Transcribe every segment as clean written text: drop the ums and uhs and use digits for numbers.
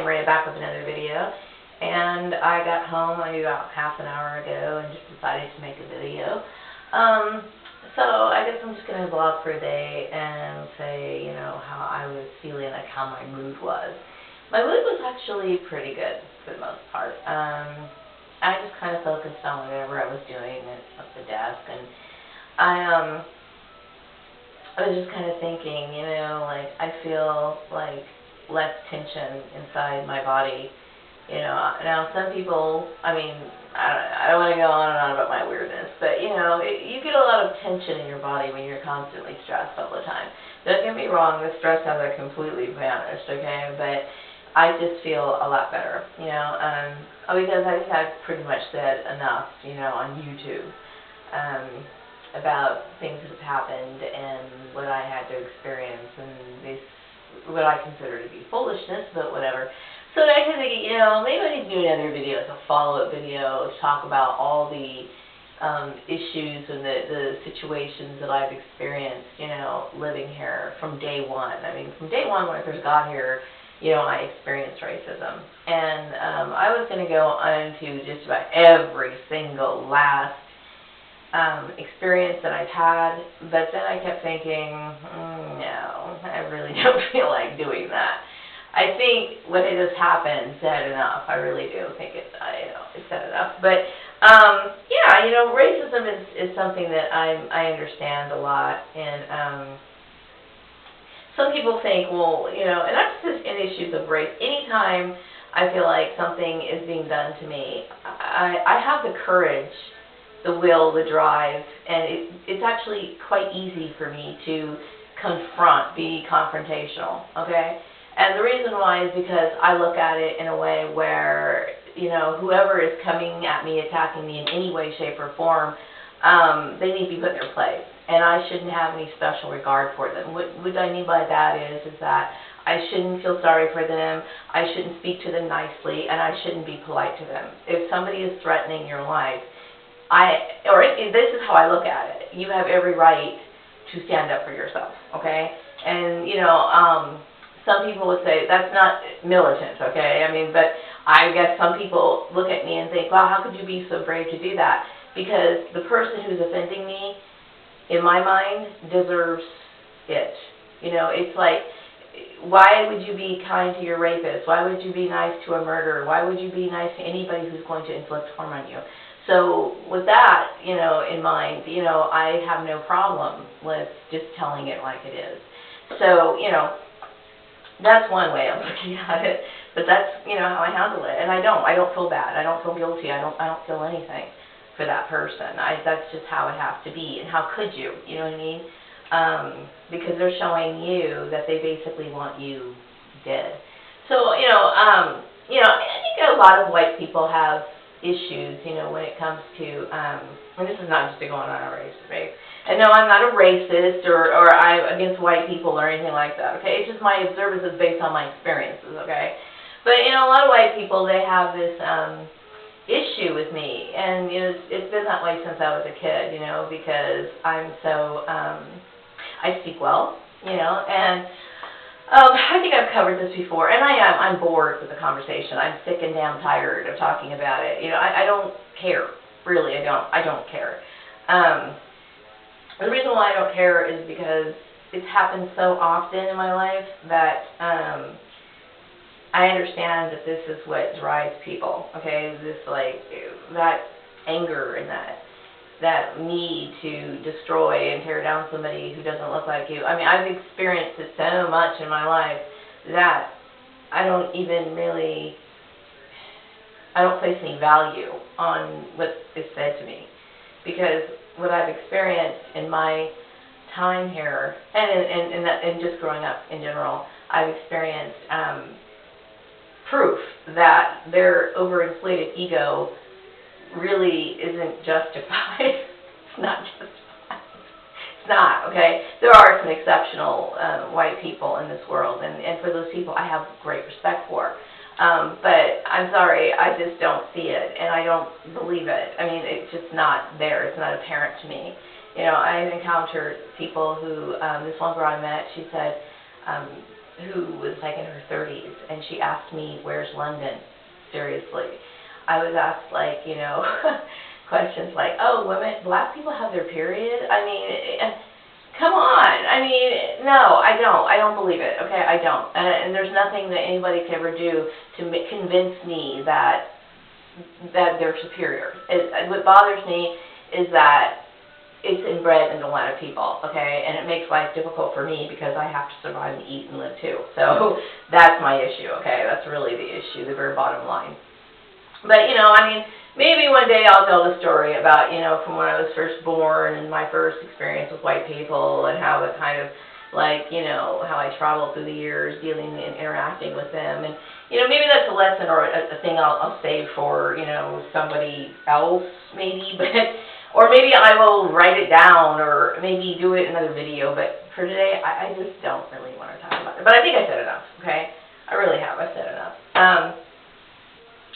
am right back with another video. And I got home maybe about half an hour ago and just decided to make a video. So I guess I'm just going to vlog for a day and say, you know, how I was feeling, like how my mood was. My mood was actually pretty good for the most part. I just kind of focused on whatever I was doing at the desk, and I was just kind of thinking, you know, like I feel like less tension inside my body. You know, now some people, I mean, I don't want to go on and on about my weirdness, but you know, you get a lot of tension in your body when you're constantly stressed all the time. Don't get me wrong, the stress hasn't completely vanished, okay, but I just feel a lot better, you know, because I think I've pretty much said enough, you know, on YouTube about things that have happened and what I had to experience and this, what I consider to be foolishness, but whatever. So I kind of think, you know, maybe I need to do another video, like a follow-up video, talk about all the issues and the situations that I've experienced, you know, living here from day one. I mean, from day one when I first got here, you know, I experienced racism. And I was going to go into just about every single last experience that I've had, but then I kept thinking, no, I really don't feel like doing that. I think what had just happened said enough. I really do think it said enough. But yeah, you know, racism is something that I understand a lot, and some people think, well, you know, and that's just in issues of race. Anytime I feel like something is being done to me, I have the courage, the will, the drive, and it's actually quite easy for me to confront, be confrontational, okay? And the reason why is because I look at it in a way where, you know, whoever is coming at me, attacking me in any way, shape, or form, they need to be put in their place. And I shouldn't have any special regard for them. What I mean by that is that I shouldn't feel sorry for them, I shouldn't speak to them nicely, and I shouldn't be polite to them. If somebody is threatening your life, this is how I look at it. You have every right to stand up for yourself, okay? And, you know, some people would say, that's not militant, okay? I mean, but I guess some people look at me and think, wow, how could you be so brave to do that? Because the person who's offending me, in my mind, deserves it. You know, it's like, why would you be kind to your rapist? Why would you be nice to a murderer? Why would you be nice to anybody who's going to inflict harm on you? So with that, you know, in mind, you know, I have no problem with just telling it like it is. So, you know, that's one way of looking at it, but that's, you know, how I handle it. And I don't feel bad. I don't feel guilty. I don't feel anything for that person. That's just how it has to be. And how could you? You know what I mean? Because they're showing you that they basically want you dead. So, you know, I think a lot of white people have issues, you know, when it comes to, and this is not just to go on a race, right? And no, I'm not a racist or I'm against white people or anything like that, okay? It's just my observances based on my experiences, okay? But, you know, a lot of white people, they have this issue with me, and, you know, it's been that way since I was a kid, you know, because I'm so, I speak well, you know, and I think I've covered this before, and I'm bored with the conversation. I'm sick and damn tired of talking about it. You know, I don't care, really, I don't care. The reason why I don't care is because it's happened so often in my life that I understand that this is what drives people, okay? This, like, that anger and that need to destroy and tear down somebody who doesn't look like you. I mean, I've experienced it so much in my life that I don't even really, I don't place any value on what is said to me. Because what I've experienced in my time here, and just growing up in general, I've experienced proof that their overinflated ego really isn't justified. It's not justified. It's not, okay? There are some exceptional white people in this world, and for those people I have great respect for. But I'm sorry, I just don't see it, and I don't believe it. I mean, it's just not there. It's not apparent to me. You know, I've encountered people who, this one girl I met, she said, who was like in her 30s, and she asked me, "Where's London?" Seriously. I was asked, like, you know, questions like, "Oh, black people have their period?" I mean, come on. I mean, no, I don't believe it, okay? I don't. And there's nothing that anybody could ever do to convince me that they're superior. What bothers me is that it's inbred in a lot of people, okay? And it makes life difficult for me because I have to survive and eat and live too. So that's my issue, okay? That's really the issue, the very bottom line. But, you know, I mean, maybe one day I'll tell the story about, you know, from when I was first born and my first experience with white people and how it kind of, like, you know, how I traveled through the years dealing and interacting with them. And, you know, maybe that's a lesson or a thing I'll save for, you know, somebody else maybe, but... Or maybe I will write it down or maybe do it in another video, but for today, I just don't really want to talk about it. But I think I said enough, okay? I really have. I said enough.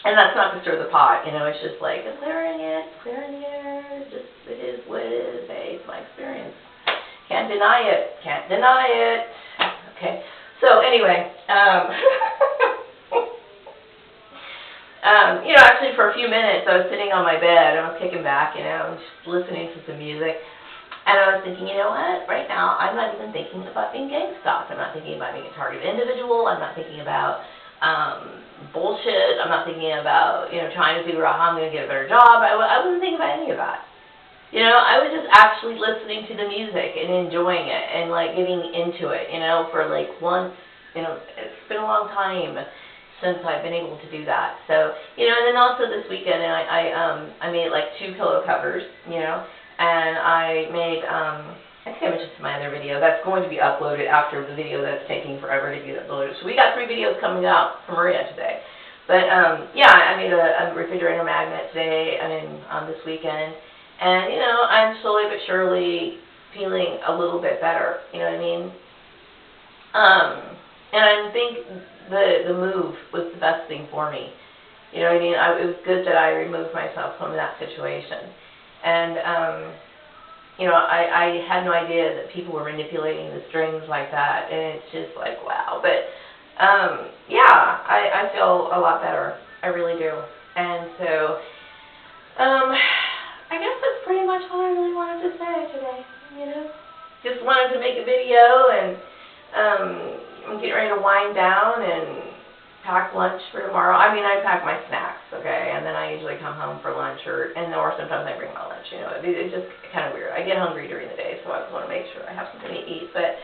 And that's not to stir the pot, you know, it's just like clearing the air, it is what it is, hey, it's my experience. Can't deny it, Okay, so anyway, you know, actually for a few minutes I was sitting on my bed, I was kicking back, you know, just listening to some music, and I was thinking, you know what, right now I'm not even thinking about being gang stalked, I'm not thinking about being a targeted individual, I'm not thinking about bullshit, I'm not thinking about, you know, trying to figure out how I'm going to get a better job, I wasn't thinking about any of that. You know, I was just actually listening to the music and enjoying it and, like, getting into it, you know, for, like, once, you know, it's been a long time since I've been able to do that. So, you know, and then also this weekend, and I made like 2 pillow covers, you know, and I made, I think I mentioned in my other video, that's going to be uploaded after the video that's taking forever to get uploaded. So we got 3 videos coming out from Maria today. But, yeah, I made a refrigerator magnet today, this weekend, and, you know, I'm slowly but surely feeling a little bit better, you know what I mean? And I think the move was the best thing for me. You know what I mean? It was good that I removed myself from that situation. And, you know, I had no idea that people were manipulating the strings like that, and it's just like, wow. But, yeah, I feel a lot better. I really do. And so, I guess that's pretty much all I really wanted to say today, you know? Just wanted to make a video, and, I'm getting ready to wind down and pack lunch for tomorrow. I mean, I pack my snacks, okay, and then I usually come home for lunch, or sometimes I bring my lunch, you know. It's just kind of weird. I get hungry during the day, so I just want to make sure I have something to eat. But,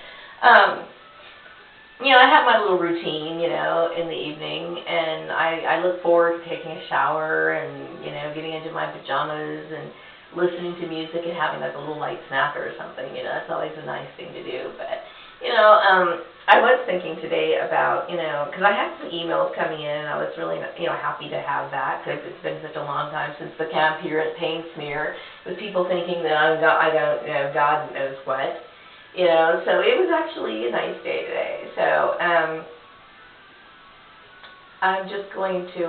you know, I have my little routine, you know, in the evening, and I look forward to taking a shower and, you know, getting into my pajamas and listening to music and having like a little light snack or something, you know. That's always a nice thing to do. But, you know, I was thinking today about, you know, because I had some emails coming in, and I was really, you know, happy to have that, because it's been such a long time since the camp here at Pain Smear, with people thinking that I don't, you know, God knows what, you know. So it was actually a nice day today. So I'm just going to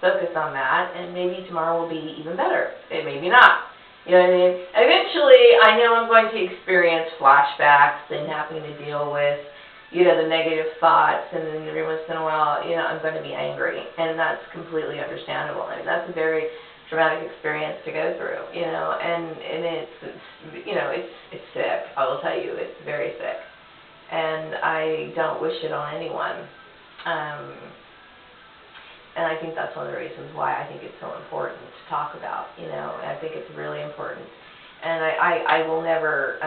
focus on that, and maybe tomorrow will be even better, and maybe not. You know what I mean? Eventually, I know I'm going to experience flashbacks and having to deal with, you know, the negative thoughts, and then every once in a while, you know, I'm going to be angry, and that's completely understandable. I mean, that's a very traumatic experience to go through, you know, and it's you know, it's sick. I will tell you, it's very sick, and I don't wish it on anyone. And I think that's one of the reasons why I think it's so important to talk about, you know. I think it's really important. And I will never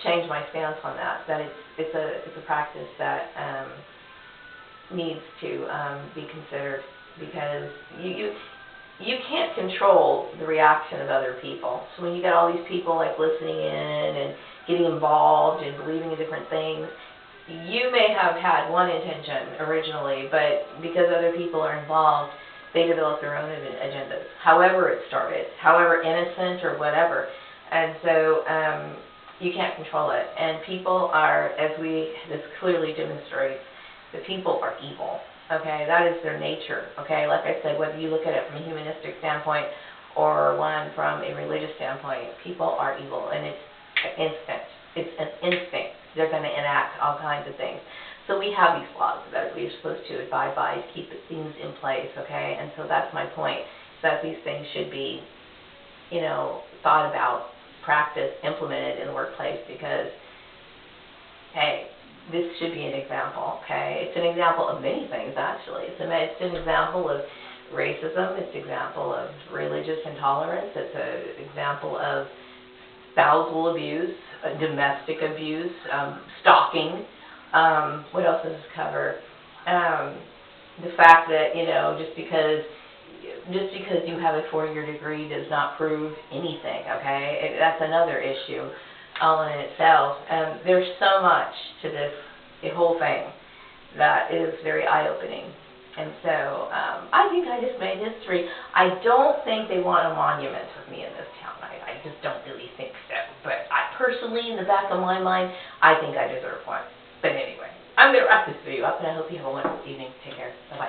change my stance on that, it's a practice that needs to be considered, because you can't control the reaction of other people. So when you got all these people like listening in and getting involved and believing in different things, you may have had one intention originally, but because other people are involved, they develop their own agendas, however it started, however innocent or whatever. And so you can't control it. And people are, this clearly demonstrates, that people are evil, okay? That is their nature, okay? Like I said, whether you look at it from a humanistic standpoint or one from a religious standpoint, people are evil, and it's instinct. It's an instinct. They're going to enact all kinds of things. So we have these laws that we're supposed to abide by to keep things in place, okay? And so that's my point, that these things should be, thought about, practiced, implemented in the workplace because, hey, this should be an example, okay? It's an example of many things, actually. It's an example of racism. It's an example of religious intolerance. It's an example of spousal abuse, domestic abuse, stalking. What else does this cover? The fact that, just because you have a 4-year degree does not prove anything, okay? That's another issue all in itself. There's so much to the whole thing that is very eye-opening. And so I think I just made history. I don't think they want a monument of me in this town. I just don't really think so. But I personally, in the back of my mind, I think I deserve one. But anyway, I'm going to wrap this video up, and I hope you have a wonderful evening. Take care. Bye-bye.